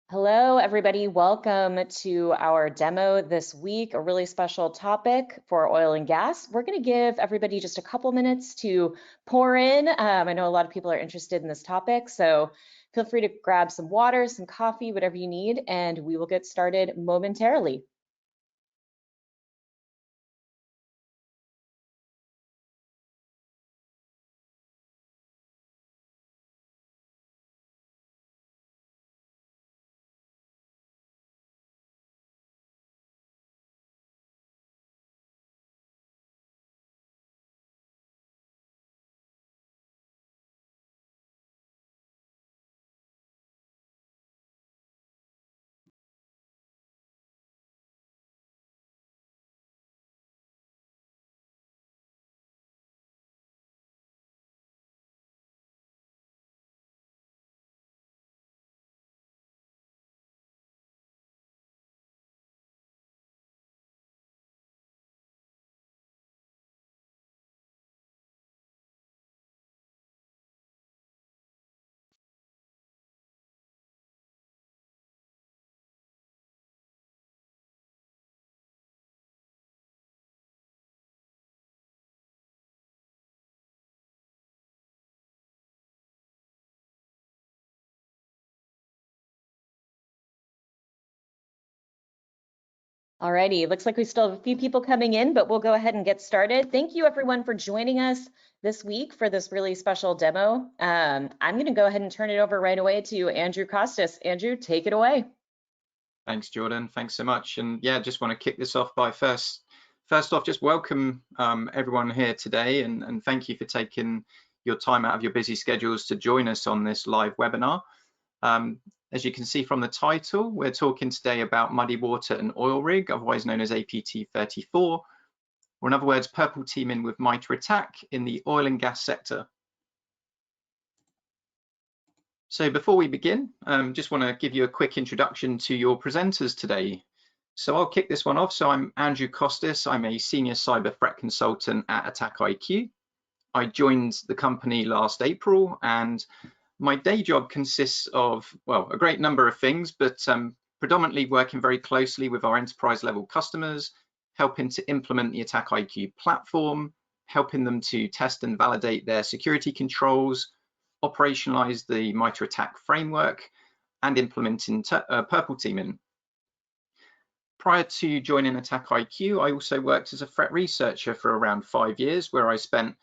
Hello, everybody. Welcome to our demo this week, a really special topic for oil and gas. We're going to give everybody just a couple minutes to pour in. I know a lot of people are interested in this topic, so feel free to grab some water, some coffee, whatever you need, and we will get started momentarily. Alrighty, looks like we still have a few people coming in, but we'll go ahead and get started. Thank you everyone for joining us this week for this really special demo. I'm going to go ahead and turn it over right away to Andrew Costas. Andrew, take it away. Thanks, Jordan. Thanks so much. And yeah, just want to kick this off by first off, just welcome everyone here today, and thank you for taking your time out of your busy schedules to join us on this live webinar. As you can see from the title, we're talking today about MuddyWater and OilRig, otherwise known as APT34, or in other words, purple teaming with MITRE attack in the oil and gas sector. So before we begin, just want to give you a quick introduction to your presenters today. So I'll kick this one off. So I'm Andrew Costas. I'm a senior cyber threat consultant at ATT&CK. I joined the company last April, and my day job consists of, well, a great number of things, but predominantly working very closely with our enterprise level customers, helping to implement the ATT&CK platform, helping them to test and validate their security controls, operationalize the MITRE attack framework, and implementing purple teaming. Prior to joining ATT&CK, I also worked as a threat researcher for around 5 years, where I spent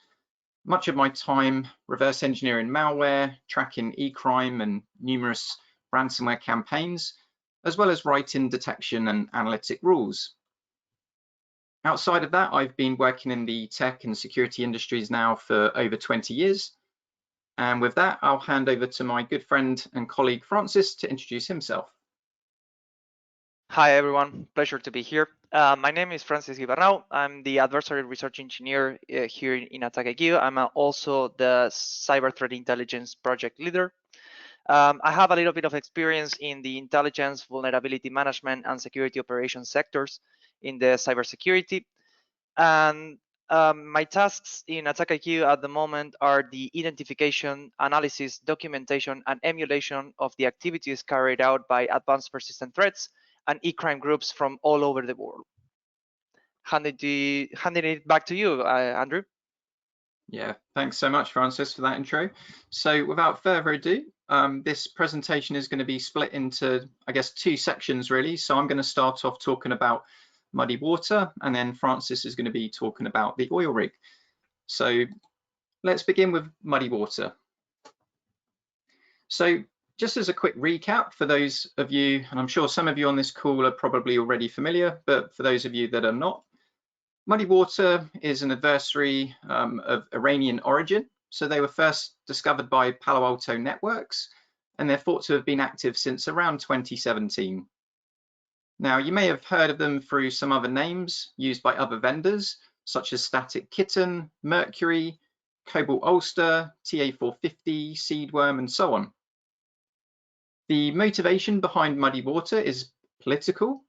much of my time reverse engineering malware, tracking e-crime and numerous ransomware campaigns, as well as writing detection and analytic rules. Outside of that, I've been working in the tech and security industries now for over 20 years. And with that, I'll hand over to my good friend and colleague, Francis, to introduce himself. Hi, everyone. Pleasure to be here. My name is Francis Gibarao. I'm the adversary research engineer here in ATT&CK. I'm also the cyber threat intelligence project leader. I have a little bit of experience in the intelligence, vulnerability management, and security operations sectors in the cybersecurity. And my tasks in ATT&CK at the moment are the identification, analysis, documentation, and emulation of the activities carried out by advanced persistent threats and e-crime groups from all over the world. Handing it back to you, Andrew. Yeah, thanks so much, Francis, for that intro. So without further ado, this presentation is going to be split into, I guess, 2 sections really. So I'm going to start off talking about MuddyWater, and then Francis is going to be talking about the OilRig. So let's begin with MuddyWater. So just as a quick recap for those of you, and I'm sure some of you on this call are probably already familiar, but for those of you that are not, MuddyWater is an adversary of Iranian origin. So they were first discovered by Palo Alto Networks, and they're thought to have been active since around 2017. Now, you may have heard of them through some other names used by other vendors, such as Static Kitten, Mercury, Cobalt Ulster, TA450, Seedworm, and so on. The motivation behind MuddyWater is political,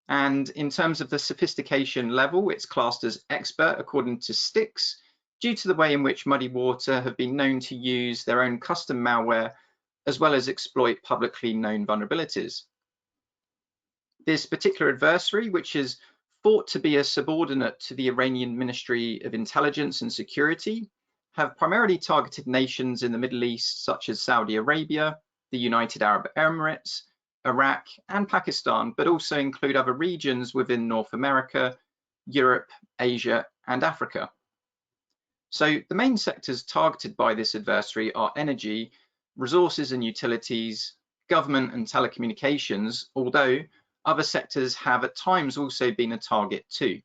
and in terms of the sophistication level, it's classed as expert according to Styx, due to the way in which MuddyWater have been known to use their own custom malware as well as exploit publicly known vulnerabilities. This particular adversary, which is thought to be a subordinate to the Iranian Ministry of Intelligence and Security, have primarily targeted nations in the Middle East, such as Saudi Arabia, the United Arab Emirates, Iraq, and Pakistan, but also include other regions within North America, Europe, Asia, and Africa. So the main sectors targeted by this adversary are energy, resources and utilities, government and telecommunications, although other sectors have at times also been a target too.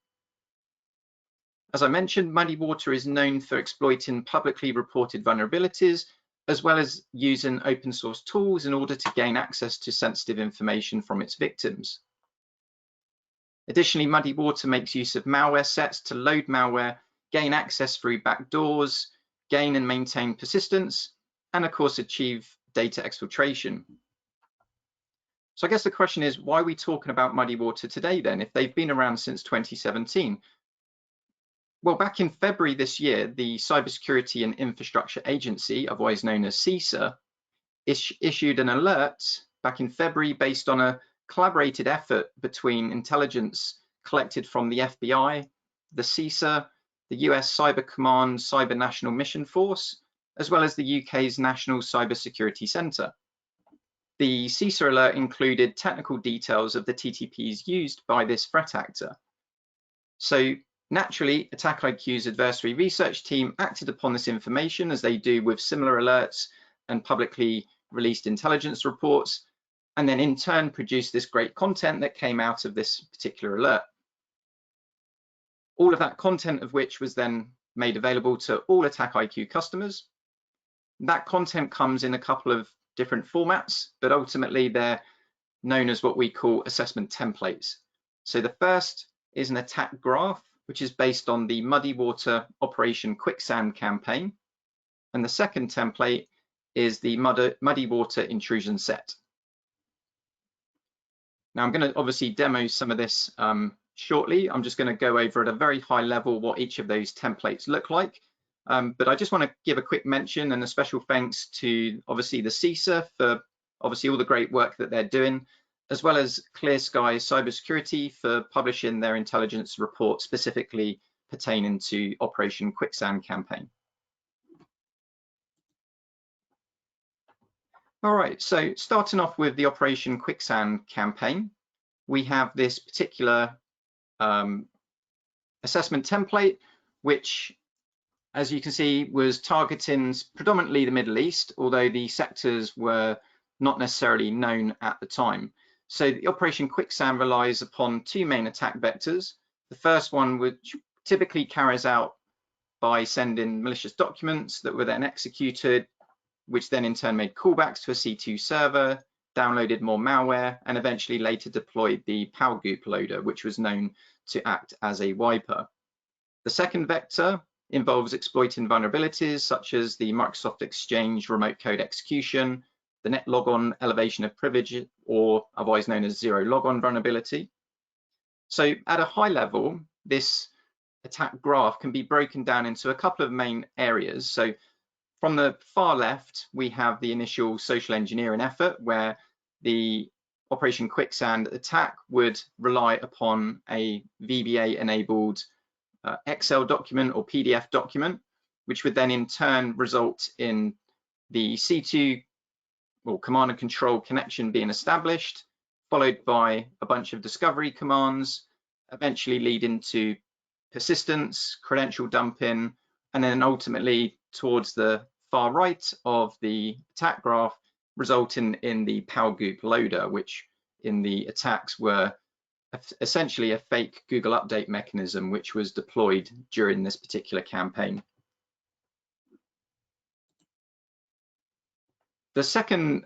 As I mentioned, MuddyWater is known for exploiting publicly reported vulnerabilities, as well as using open source tools in order to gain access to sensitive information from its victims. Additionally, MuddyWater makes use of malware sets to load malware, gain access through backdoors, gain and maintain persistence, and of course achieve data exfiltration. So I guess the question is, why are we talking about MuddyWater today then, if they've been around since 2017? Well, back in February this year, the Cybersecurity and Infrastructure Agency, otherwise known as CISA, issued an alert back in February based on a collaborated effort between intelligence collected from the FBI, the CISA, the US Cyber Command Cyber National Mission Force, as well as the UK's National Cybersecurity Centre. The CISA alert included technical details of the TTPs used by this threat actor. So naturally, ATT&CK's adversary research team acted upon this information, as they do with similar alerts and publicly released intelligence reports, and then in turn produced this great content that came out of this particular alert. All of that content of which was then made available to all ATT&CK customers. That content comes in a couple of different formats, but ultimately they're known as what we call assessment templates. So the first is an attack graph, which is based on the MuddyWater Operation Quicksand campaign. And the second template is the MuddyWater Intrusion Set. Now I'm going to obviously demo some of this shortly. I'm just going to go over at a very high level what each of those templates look like. But I just want to give a quick mention and a special thanks to obviously the CISA for obviously all the great work that they're doing, as well as Clear Sky Cybersecurity for publishing their intelligence report specifically pertaining to Operation Quicksand campaign. All right, so starting off with the Operation Quicksand campaign, we have this particular assessment template, which, as you can see, was targeting predominantly the Middle East, although the sectors were not necessarily known at the time. So the Operation Quicksand relies upon two main attack vectors. The first one, which typically carries out by sending malicious documents that were then executed, which then in turn made callbacks to a C2 server, downloaded more malware, and eventually later deployed the PowerGoop loader, which was known to act as a wiper. The second vector involves exploiting vulnerabilities such as the Microsoft Exchange remote code execution, the net logon elevation of privilege, or otherwise known as zero logon vulnerability. So at a high level, this attack graph can be broken down into a couple of main areas. So from the far left, we have the initial social engineering effort, where the Operation Quicksand attack would rely upon a VBA-enabled Excel document or PDF document, which would then in turn result in the C2 or command and control connection being established, followed by a bunch of discovery commands, eventually leading to persistence, credential dumping, and then ultimately towards the far right of the attack graph, resulting in the PowerGoop loader, which in the attacks were essentially a fake Google update mechanism, which was deployed during this particular campaign. The second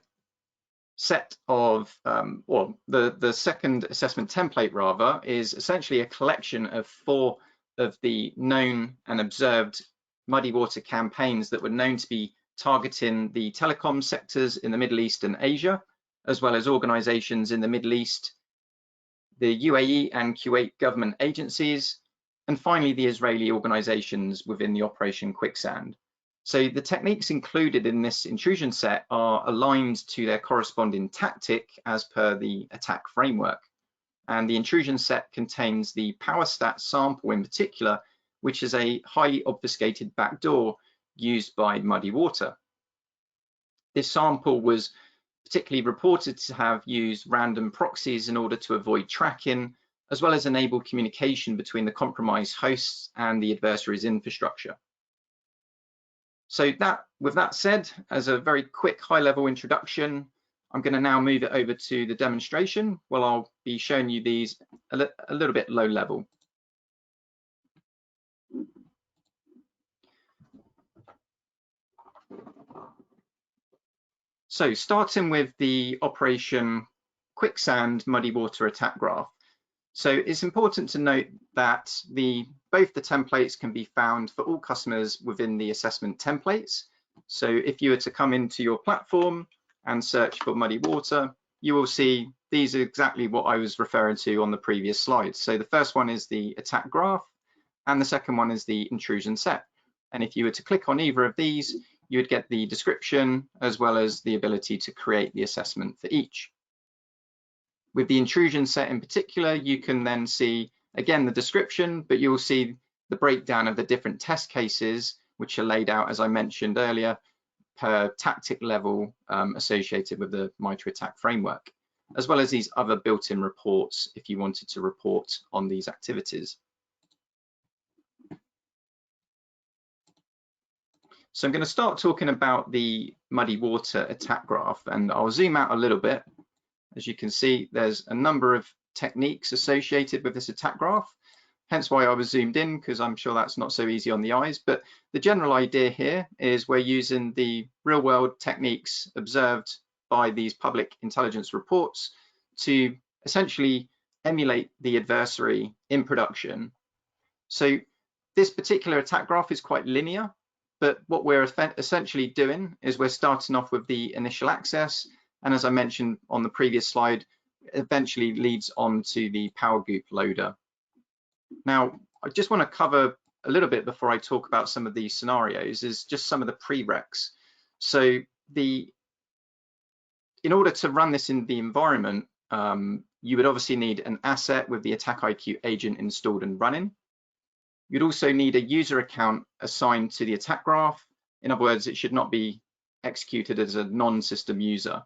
set of, or the second assessment template rather, is essentially a collection of 4 of the known and observed MuddyWater campaigns that were known to be targeting the telecom sectors in the Middle East and Asia, as well as organizations in the Middle East, the UAE and Kuwait government agencies, and finally the Israeli organizations within the Operation Quicksand. So the techniques included in this intrusion set are aligned to their corresponding tactic as per the attack framework. And the intrusion set contains the power stat sample in particular, which is a highly obfuscated backdoor used by MuddyWater. This sample was particularly reported to have used random proxies in order to avoid tracking, as well as enable communication between the compromised hosts and the adversary's infrastructure. So with that said, as a very quick high-level introduction, I'm going to now move it over to the demonstration. Well, I'll be showing you these a little bit low level. So starting with the Operation Quicksand MuddyWater attack graph. So it's important to note that both the templates can be found for all customers within the assessment templates. So if you were to come into your platform and search for MuddyWater, you will see these are exactly what I was referring to on the previous slide. So the first one is the attack graph, and the second one is the intrusion set. And if you were to click on either of these, you would get the description as well as the ability to create the assessment for each. With the intrusion set in particular, you can then see, again, the description, but you'll see the breakdown of the different test cases, which are laid out, as I mentioned earlier, per tactic level associated with the MITRE attack framework, as well as these other built-in reports if you wanted to report on these activities. So I'm going to start talking about the MuddyWater attack graph, and I'll zoom out a little bit. As you can see, there's a number of techniques associated with this attack graph, hence why I was zoomed in, because I'm sure that's not so easy on the eyes. But the general idea here is we're using the real-world techniques observed by these public intelligence reports to essentially emulate the adversary in production. So this particular attack graph is quite linear, but what we're essentially doing is we're starting off with the initial access, and as I mentioned on the previous slide, eventually leads on to the power goop loader. Now, I just want to cover a little bit before I talk about some of these scenarios is just some of the prereqs. So in order to run this in the environment, you would obviously need an asset with the ATT&CK agent installed and running. You'd also need a user account assigned to the attack graph. In other words, it should not be executed as a non-system user.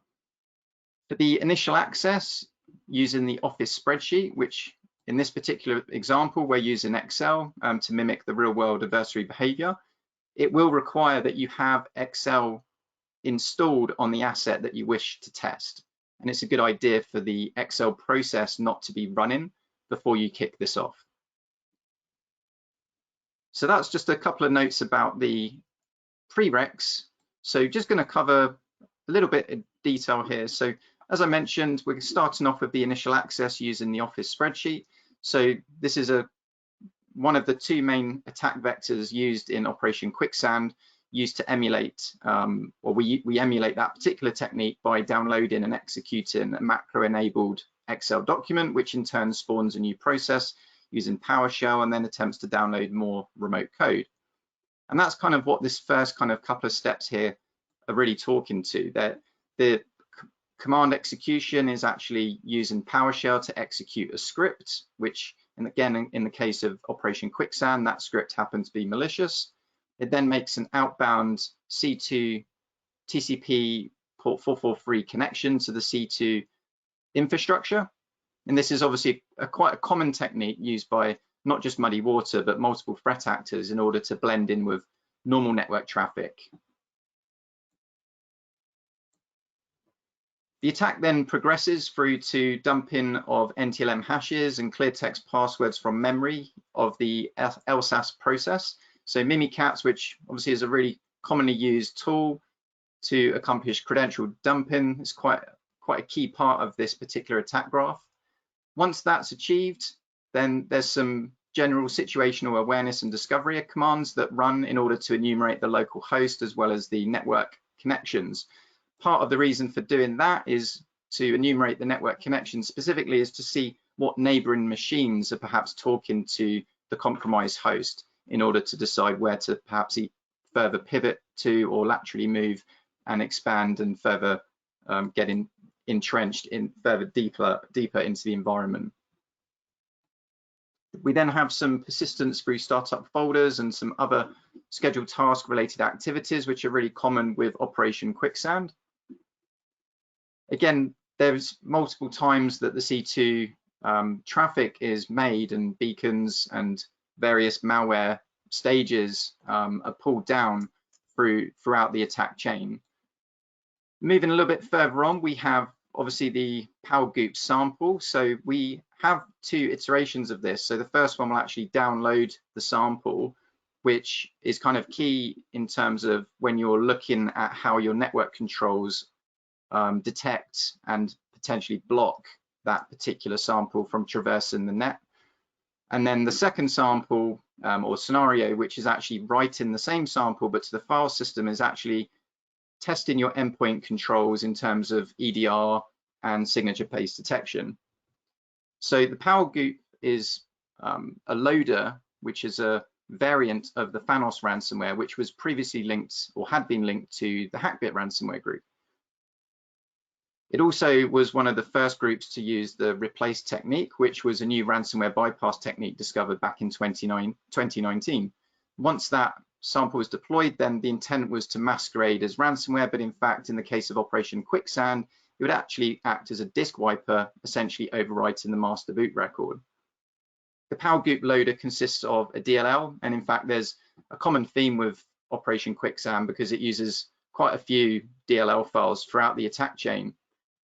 For the initial access, using the Office spreadsheet, which in this particular example, we're using Excel to mimic the real-world adversary behavior, it will require that you have Excel installed on the asset that you wish to test. And it's a good idea for the Excel process not to be running before you kick this off. So that's just a couple of notes about the prereqs. So just going to cover a little bit of detail here. So as I mentioned, we're starting off with the initial access using the Office spreadsheet. So this is one of the two main attack vectors used in Operation Quicksand, used to emulate, or we emulate that particular technique by downloading and executing a macro-enabled Excel document, which in turn spawns a new process using PowerShell and then attempts to download more remote code. And that's kind of what this first kind of couple of steps here are really talking to. That the command execution is actually using PowerShell to execute a script, which, and again, in the case of Operation Quicksand, that script happens to be malicious. It then makes an outbound C2 TCP port 443 connection to the C2 infrastructure. And this is obviously quite a common technique used by not just MuddyWater, but multiple threat actors in order to blend in with normal network traffic. The attack then progresses through to dumping of NTLM hashes and clear text passwords from memory of the LSAS process. So Mimikatz, which obviously is a really commonly used tool to accomplish credential dumping, is quite a key part of this particular attack graph. Once that's achieved, then there's some general situational awareness and discovery commands that run in order to enumerate the local host as well as the network connections. Part of the reason for doing that is to enumerate the network connections specifically is to see what neighboring machines are perhaps talking to the compromised host in order to decide where to perhaps further pivot to or laterally move and expand and further get entrenched in further deeper into the environment. We then have some persistence through startup folders and some other scheduled task related activities, which are really common with Operation Quicksand. Again, there's multiple times that the C2 traffic is made and beacons and various malware stages are pulled down throughout the attack chain. Moving a little bit further on, we have obviously the PowerGoop sample. So we have two iterations of this. So the first one will actually download the sample, which is kind of key in terms of when you're looking at how your network controls detect and potentially block that particular sample from traversing the net. And then the second sample or scenario, which is actually writing the same sample but to the file system, is actually testing your endpoint controls in terms of EDR and signature-based detection. So the PowerGoop is a loader, which is a variant of the Thanos ransomware, which was previously linked or had been linked to the Hackbit ransomware group. It also was one of the first groups to use the replace technique, which was a new ransomware bypass technique discovered back in 2019. Once that sample was deployed, then the intent was to masquerade as ransomware, but in fact, in the case of Operation Quicksand, it would actually act as a disk wiper, essentially overwriting the master boot record. The PowerGoop loader consists of a DLL, and in fact, there's a common theme with Operation Quicksand because it uses quite a few DLL files throughout the attack chain.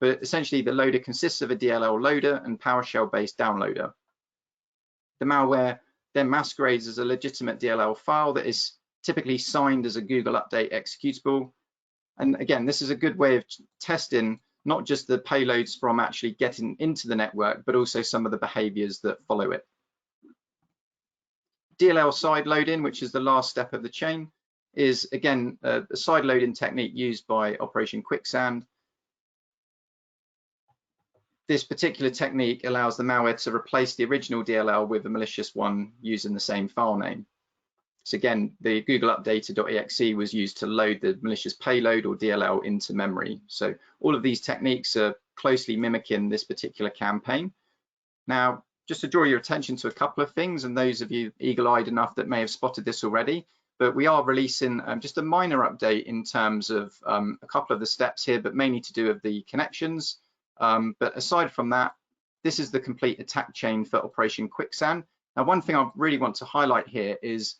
But essentially, the loader consists of a DLL loader and PowerShell-based downloader. The malware then masquerades as a legitimate DLL file that is typically signed as a Google Update executable. And again, this is a good way of testing not just the payloads from actually getting into the network, but also some of the behaviors that follow it. Dll Side Loading, which is the last step of the chain, is again a side loading technique used by Operation Quicksand. This particular technique allows the malware to replace the original DLL with a malicious one using the same file name. So again, the Google Updater.exe was used to load the malicious payload or DLL into memory. So all of these techniques are closely mimicking this particular campaign. Now, just to draw your attention to a couple of things, and those of you eagle-eyed enough that may have spotted this already, but we are releasing just a minor update in terms of a couple of the steps here, but mainly to do with the connections. But aside from that, this is the complete attack chain for Operation Quicksand. Now, one thing I really want to highlight here is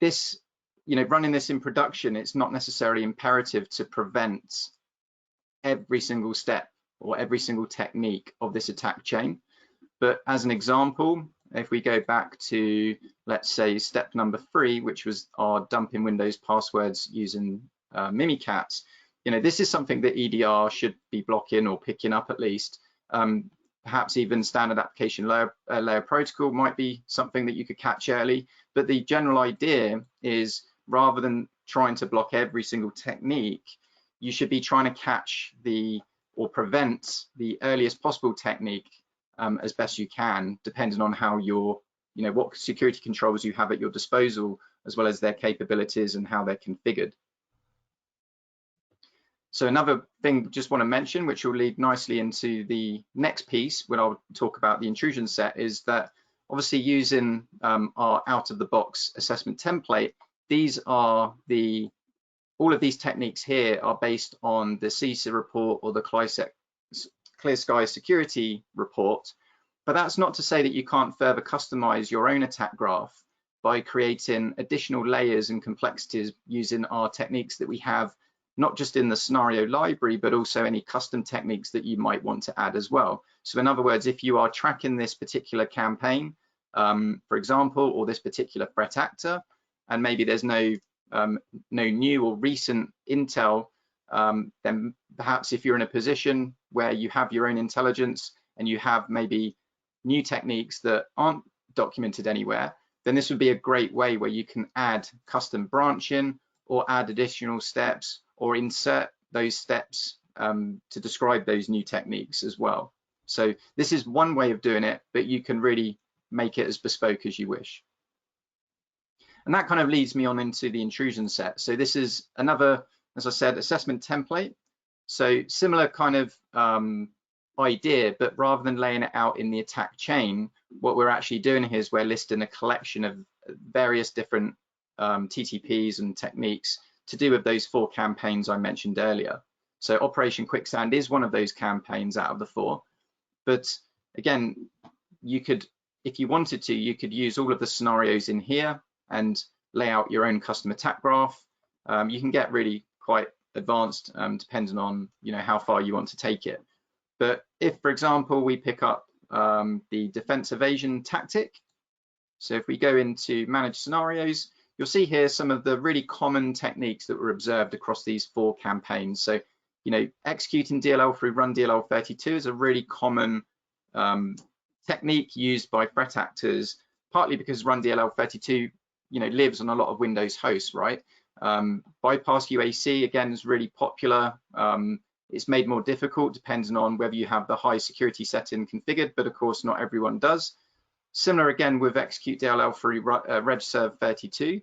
this, running this in production, it's not necessarily imperative to prevent every single step or every single technique of this attack chain. But as an example, if we go back to, let's say, step number 3, which was our dumping Windows passwords using Mimikatz, this is something that EDR should be blocking or picking up at least. Perhaps even standard application layer protocol might be something that you could catch early. But the general idea is, rather than trying to block every single technique, you should be trying to catch or prevent the earliest possible technique as best you can, depending on how what security controls you have at your disposal, as well as their capabilities and how they're configured. So another thing just want to mention, which will lead nicely into the next piece when I'll talk about the intrusion set, is that obviously using our out-of-the-box assessment template, all of these techniques here are based on the CISA report or the Clear Sky security report. But that's not to say that you can't further customize your own attack graph by creating additional layers and complexities using our techniques that we have, not just in the scenario library, but also any custom techniques that you might want to add as well. So in other words, if you are tracking this particular campaign, for example, or this particular threat actor, and maybe there's no new or recent intel, then perhaps if you're in a position where you have your own intelligence and you have maybe new techniques that aren't documented anywhere, then this would be a great way where you can add custom branching or add additional steps or insert those steps to describe those new techniques as well. So this is one way of doing it, but you can really make it as bespoke as you wish. And that kind of leads me on into the intrusion set. So this is another, as I said, assessment template. So similar kind of idea, but rather than laying it out in the attack chain, what we're actually doing here is we're listing a collection of various different TTPs and techniques to do with those 4 campaigns I mentioned earlier. So Operation Quicksand is one of those campaigns out of the 4. But again, you could, if you wanted to, you could use all of the scenarios in here and lay out your own custom attack graph. You can get really quite advanced depending on how far you want to take it. But if, for example, we pick up the defense evasion tactic, so if we go into manage scenarios, you'll see here some of the really common techniques that were observed across these 4 campaigns. So executing DLL through run DLL32 is a really common technique used by threat actors, partly because run DLL32 lives on a lot of Windows hosts, right? Bypass UAC again is really popular. It's made more difficult depending on whether you have the high security setting configured, but of course not everyone does. Similar again with execute DLL through regserve32.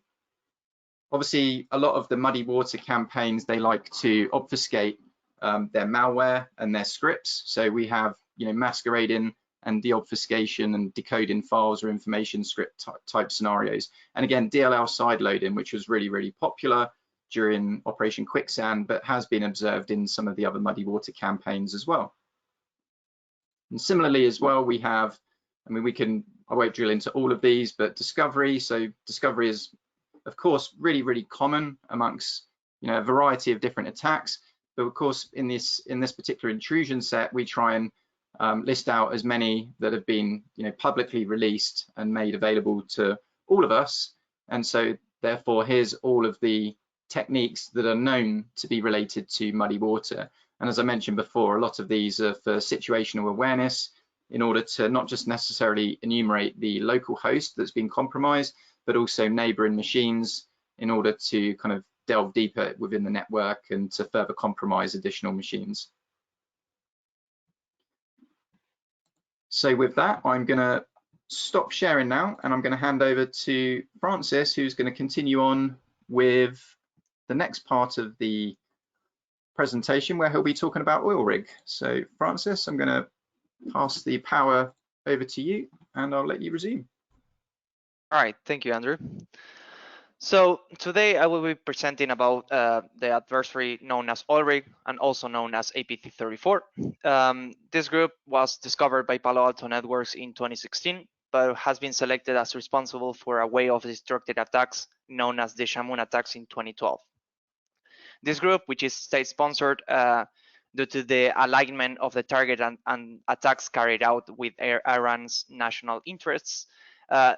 Obviously, a lot of the MuddyWater campaigns, they like to obfuscate their malware and their scripts. So we have masquerading and deobfuscation and decoding files or information script type scenarios. And again, DLL side loading, which was really, really popular during Operation Quicksand, but has been observed in some of the other MuddyWater campaigns as well. And similarly as well, we have, I won't drill into all of these, but discovery. So discovery is, of course, really, really common amongst a variety of different attacks. But of course, in this particular intrusion set, we try and list out as many that have been publicly released and made available to all of us. And so therefore, here's all of the techniques that are known to be related to MuddyWater. And as I mentioned before, a lot of these are for situational awareness in order to not just necessarily enumerate the local host that's been compromised, but also neighboring machines in order to kind of delve deeper within the network and to further compromise additional machines. So with that, I'm going to stop sharing now, and I'm going to hand over to Francis, who's going to continue on with the next part of the presentation where he'll be talking about OilRig. So Francis, I'm going to pass the power over to you and I'll let you resume. All right, thank you, Andrew. So today I will be presenting about the adversary known as OilRig and also known as APT34. This group was discovered by Palo Alto Networks in 2016, but has been selected as responsible for a wave of destructive attacks known as the Shamoon attacks in 2012. This group, which is state-sponsored due to the alignment of the target and attacks carried out with Iran's national interests,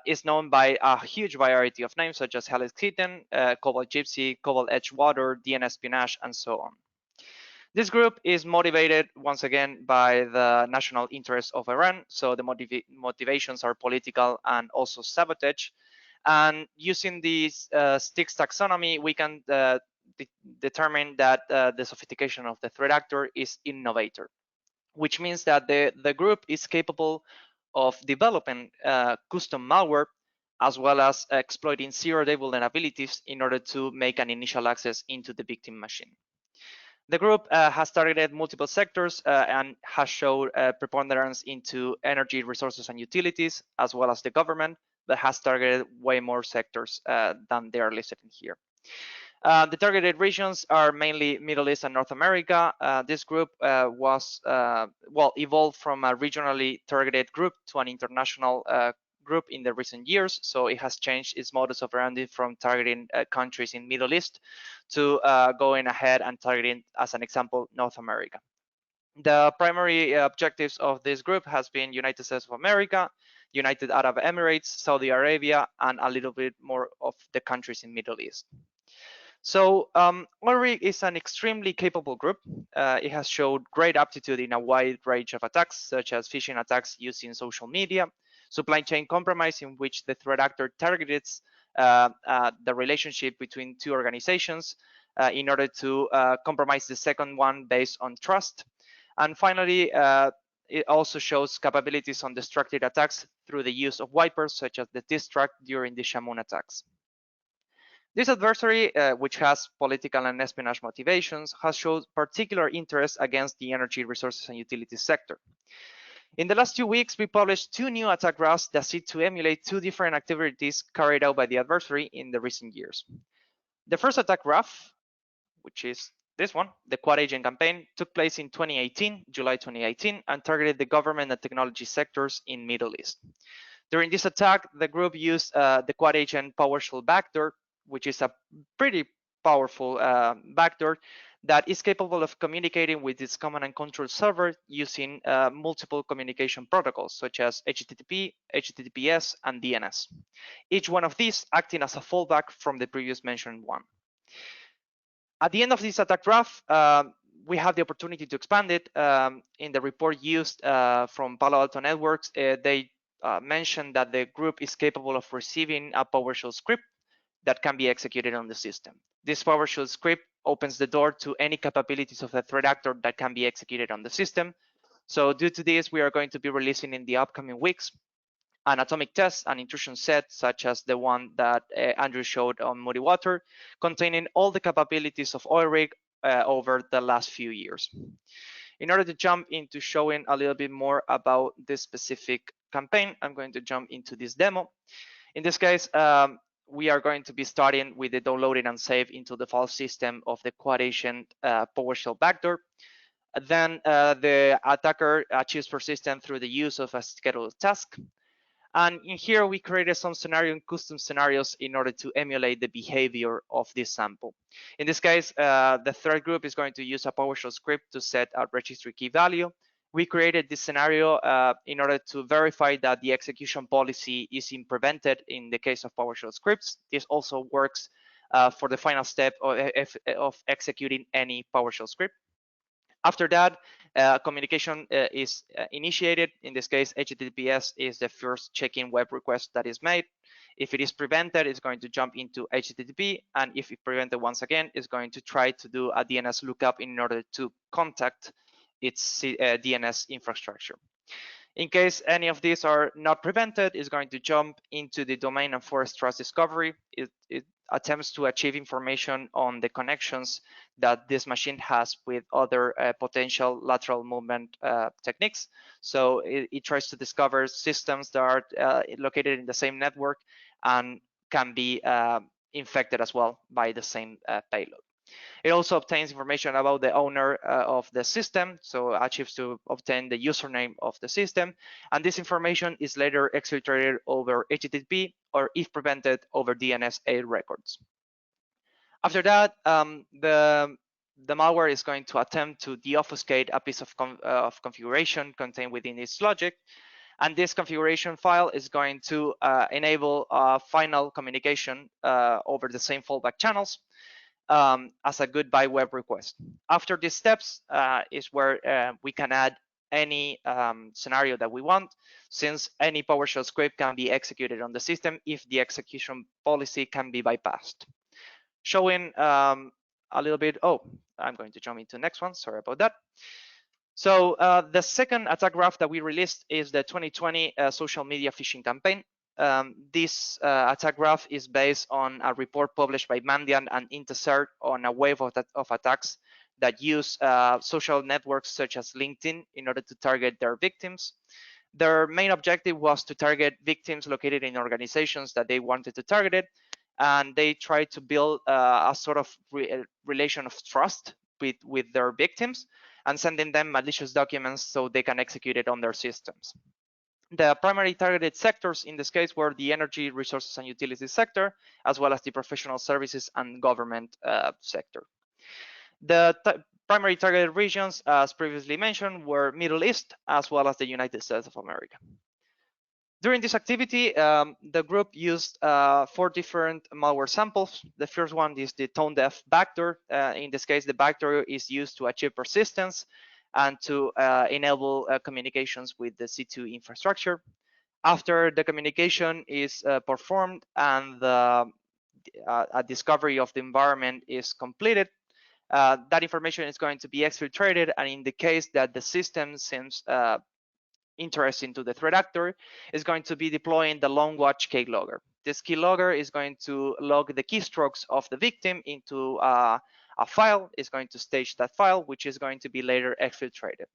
is known by a huge variety of names such as Helix Kitten, Cobalt Gypsy, Cobalt Edgewater, DNS Spionage, and so on. This group is motivated once again by the national interests of Iran, so the motivations are political and also sabotage. And using this STIX taxonomy, we can determine that the sophistication of the threat actor is innovator, which means that the group is capable of developing custom malware as well as exploiting zero-day vulnerabilities in order to make an initial access into the victim machine. The group has targeted multiple sectors and has showed preponderance into energy, resources, and utilities, as well as the government, but has targeted way more sectors than they are listed in here. The targeted regions are mainly Middle East and North America. This group was evolved from a regionally targeted group to an international group in the recent years. So it has changed its modus operandi from targeting countries in Middle East to going ahead and targeting, as an example, North America. The primary objectives of this group has been United States of America, United Arab Emirates, Saudi Arabia, and a little bit more of the countries in Middle East. So OilRig is an extremely capable group. It has showed great aptitude in a wide range of attacks, such as phishing attacks using social media, supply chain compromise, in which the threat actor targets the relationship between two organizations in order to compromise the second one based on trust. And finally, it also shows capabilities on destructive attacks through the use of wipers, such as the distract during the Shamoon attacks. This adversary, which has political and espionage motivations, has shown particular interest against the energy resources and utilities sector. In the last 2 weeks, we published 2 new attack graphs that seek to emulate 2 different activities carried out by the adversary in the recent years. The first attack graph, which is this one, the Quad Agent campaign, took place in 2018, July 2018, and targeted the government and technology sectors in Middle East. During this attack, the group used the Quad Agent PowerShell backdoor, which is a pretty powerful backdoor that is capable of communicating with its command and control server using multiple communication protocols such as HTTP, HTTPS, and DNS. Each one of these acting as a fallback from the previous mentioned one. At the end of this attack graph, we have the opportunity to expand it. In the report used from Palo Alto Networks, they mentioned that the group is capable of receiving a PowerShell script that can be executed on the system. This PowerShell script opens the door to any capabilities of the threat actor that can be executed on the system. So due to this, we are going to be releasing in the upcoming weeks an atomic test, an intrusion set, such as the one that Andrew showed on MuddyWater, containing all the capabilities of OilRig over the last few years. In order to jump into showing a little bit more about this specific campaign, I'm going to jump into this demo. In this case, we are going to be starting with the downloading and save into the file system of the Quad Agent PowerShell backdoor. Then the attacker achieves persistence through the use of a scheduled task. And in here, we created some scenario and custom scenarios in order to emulate the behavior of this sample. In this case, the threat group is going to use a PowerShell script to set a registry key value. We created this scenario in order to verify that the execution policy is implemented in the case of PowerShell scripts. This also works for the final step of executing any PowerShell script. After that, communication is initiated. In this case, HTTPS is the first check-in web request that is made. If it is prevented, it's going to jump into HTTP, and if it prevented once again, it's going to try to do a DNS lookup in order to contact its DNS infrastructure. In case any of these are not prevented, it's going to jump into the domain and forest trust discovery. It attempts to achieve information on the connections that this machine has with other potential lateral movement techniques. So it tries to discover systems that are located in the same network and can be infected as well by the same payload. It also obtains information about the owner of the system, so achieves to obtain the username of the system, and this information is later exfiltrated over HTTP or, if prevented, over DNS-A records. After that, the malware is going to attempt to deobfuscate a piece of configuration contained within its logic, and this configuration file is going to enable final communication over the same fallback channels as a goodbye web request. After these steps is where we can add any scenario that we want, since any PowerShell script can be executed on the system if the execution policy can be bypassed. Showing a little bit, I'm going to jump into the next one, sorry about that. So the second attack graph that we released is the 2020 social media phishing campaign. This attack graph is based on a report published by Mandiant and Intrusion on a wave of attacks that use social networks such as LinkedIn in order to target their victims. Their main objective was to target victims located in organizations that they wanted to target it, and they tried to build a sort of relation of trust with their victims and sending them malicious documents so they can execute it on their systems. The primary targeted sectors in this case were the energy, resources, and utilities sector, as well as the professional services and government sector. The primary targeted regions, as previously mentioned, were Middle East, as well as the United States of America. During this activity, the group used 4 different malware samples. The first one is the tone deaf backdoor. In this case, the backdoor is used to achieve persistence and to enable communications with the C2 infrastructure. After the communication is performed and a discovery of the environment is completed, that information is going to be exfiltrated, and in the case that the system seems interesting to the threat actor, is going to be deploying the long watch keylogger. This keylogger is going to log the keystrokes of the victim into a file. It's going to stage that file, which is going to be later exfiltrated.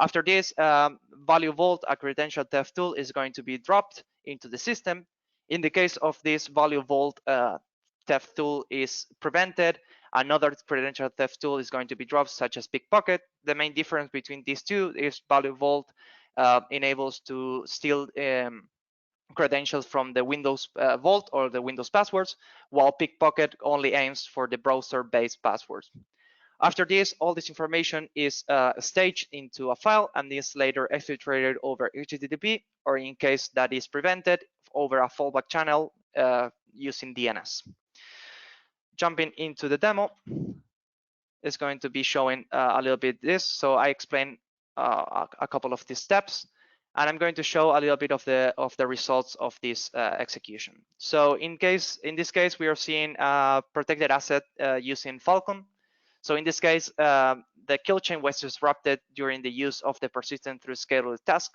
After this, value vault, a credential theft tool, is going to be dropped into the system. In the case of this value vault theft tool is prevented, another credential theft tool is going to be dropped, such as Pickpocket. The main difference between these two is value vault enables to steal credentials from the Windows Vault or the Windows passwords, while Pickpocket only aims for the browser-based passwords. After this, all this information is staged into a file and is later exfiltrated over HTTP, or in case that is prevented, over a fallback channel using DNS. Jumping into the demo, it's going to be showing a little bit this. So I explained a couple of these steps, and I'm going to show a little bit of the results of this execution. So in this case, we are seeing a protected asset using Falcon. So in this case, the kill chain was disrupted during the use of the persistent through scheduled task.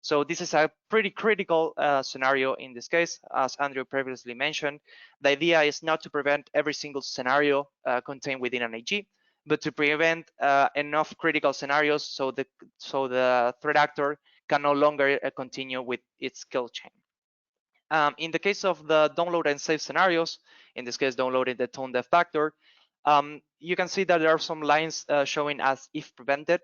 So this is a pretty critical scenario in this case, as Andrew previously mentioned. The idea is not to prevent every single scenario contained within an AG, but to prevent enough critical scenarios so the threat actor can no longer continue with its kill chain. In the case of the download and save scenarios, in this case, downloading the tone dev vector, you can see that there are some lines showing as if prevented.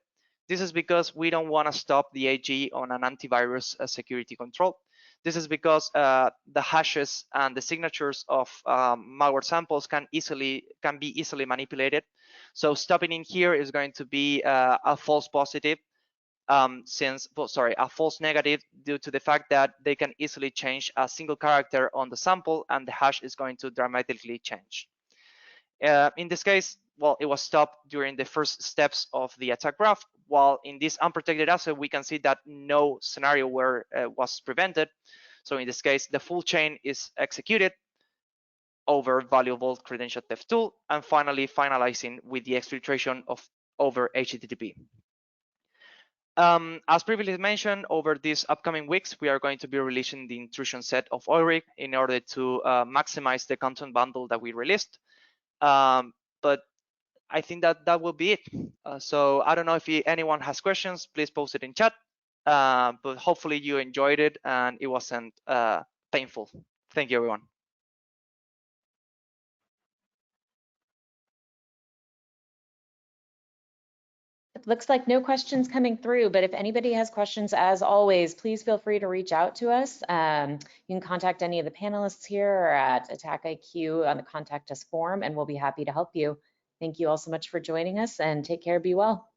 This is because we don't want to stop the AG on an antivirus security control. This is because the hashes and the signatures of malware samples can be easily manipulated. So stopping in here is going to be a false positive, a false negative, due to the fact that they can easily change a single character on the sample, and the hash is going to dramatically change. In this case, well, it was stopped during the first steps of the attack graph, while in this unprotected asset, we can see that no scenario was prevented. So in this case, the full chain is executed over value vault credential theft tool, and finally finalizing with the exfiltration over HTTP. As previously mentioned, over these upcoming weeks, we are going to be releasing the intrusion set of OilRig in order to maximize the content bundle that we released. But I think that will be it. So I don't know if anyone has questions, please post it in chat. But hopefully you enjoyed it and it wasn't painful. Thank you, everyone. It looks like no questions coming through, but if anybody has questions, as always, please feel free to reach out to us. You can contact any of the panelists here or at ATT&CK on the Contact Us form, and we'll be happy to help you. Thank you all so much for joining us, and take care, be well.